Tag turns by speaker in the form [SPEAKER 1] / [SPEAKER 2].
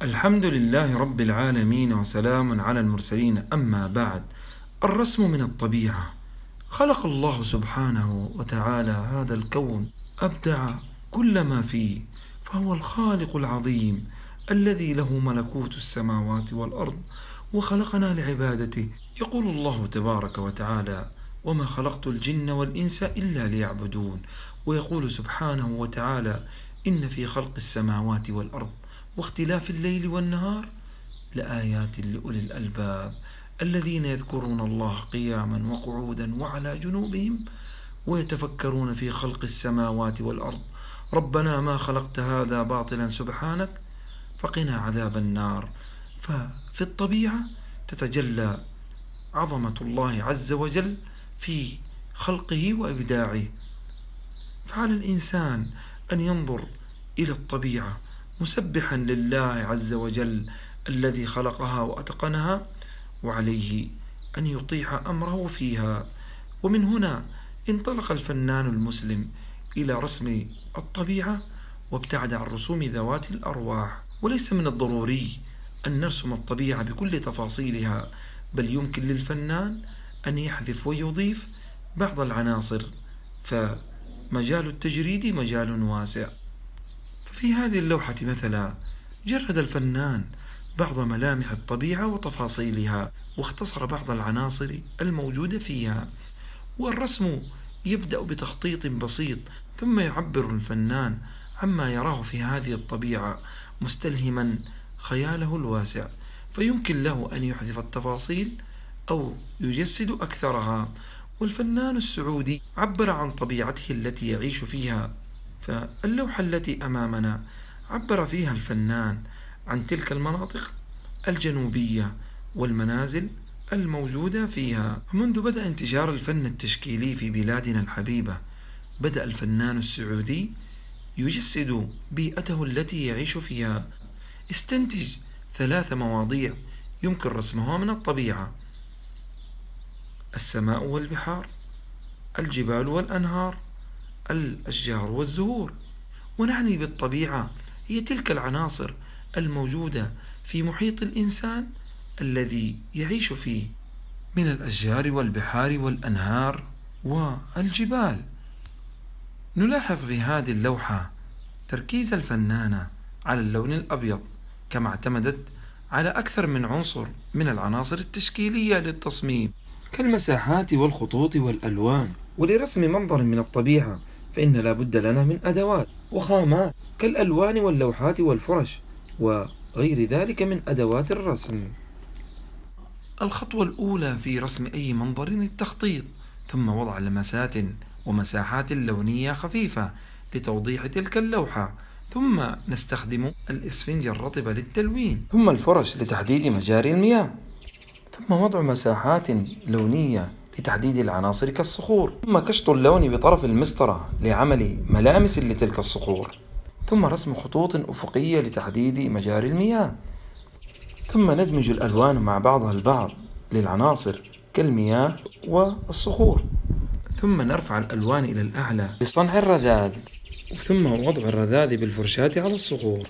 [SPEAKER 1] الحمد لله رب العالمين وسلام على المرسلين، أما بعد. الرسم من الطبيعة. خلق الله سبحانه وتعالى هذا الكون، أبدع كل ما فيه، فهو الخالق العظيم الذي له ملكوت السماوات والأرض، وخلقنا لعبادته. يقول الله تبارك وتعالى: وما خلقت الجن والإنس إلا ليعبدون. ويقول سبحانه وتعالى: إن في خلق السماوات والأرض واختلاف الليل والنهار لآيات لأولي الألباب الذين يذكرون الله قياما وقعودا وعلى جنوبهم ويتفكرون في خلق السماوات والأرض ربنا ما خلقت هذا باطلا سبحانك فقنا عذاب النار. ففي الطبيعة تتجلى عظمة الله عز وجل في خلقه وإبداعه، فعلى الإنسان أن ينظر إلى الطبيعة مسبحا لله عز وجل الذي خلقها وأتقنها، وعليه أن يطيع أمره فيها. ومن هنا انطلق الفنان المسلم إلى رسم الطبيعة وابتعد عن رسوم ذوات الأرواح. وليس من الضروري أن نرسم الطبيعة بكل تفاصيلها، بل يمكن للفنان أن يحذف ويضيف بعض العناصر، فمجال التجريد مجال واسع. ففي هذه اللوحة مثلا جرد الفنان بعض ملامح الطبيعة وتفاصيلها، واختصر بعض العناصر الموجودة فيها. والرسم يبدأ بتخطيط بسيط، ثم يعبر الفنان عما يراه في هذه الطبيعة مستلهما خياله الواسع، فيمكن له أن يحذف التفاصيل أو يجسد أكثرها. والفنان السعودي عبر عن طبيعته التي يعيش فيها، فاللوحة التي أمامنا عبر فيها الفنان عن تلك المناطق الجنوبية والمنازل الموجودة فيها. منذ بدأ انتشار الفن التشكيلي في بلادنا الحبيبة، بدأ الفنان السعودي يجسد بيئته التي يعيش فيها. استنتج 3 مواضيع يمكن رسمها من الطبيعة: السماء والبحار، الجبال والأنهار، الأشجار والزهور. ونعني بالطبيعة هي تلك العناصر الموجودة في محيط الإنسان الذي يعيش فيه من الأشجار والبحار والأنهار والجبال. نلاحظ في هذه اللوحة تركيز الفنانة على اللون الأبيض، كما اعتمدت على أكثر من عنصر من العناصر التشكيلية للتصميم كالمساحات والخطوط والألوان. ولرسم منظر من الطبيعة فإن لا بد لنا من أدوات وخامات كالألوان واللوحات والفرش وغير ذلك من أدوات الرسم. الخطوة الأولى في رسم أي منظر التخطيط، ثم وضع لمسات ومساحات لونية خفيفة لتوضيح تلك اللوحة، ثم نستخدم الإسفنج الرطب للتلوين، ثم الفرش لتحديد مجاري المياه، ثم وضع مساحات لونية لتحديد العناصر كالصخور، ثم كشط اللون بطرف المسطرة لعمل ملامس لتلك الصخور، ثم رسم خطوط أفقية لتحديد مجاري المياه، ثم ندمج الألوان مع بعضها البعض للعناصر كالمياه والصخور، ثم نرفع الألوان إلى الأعلى لصنع الرذاذ، ثم وضع الرذاذ بالفرشاة على الصخور.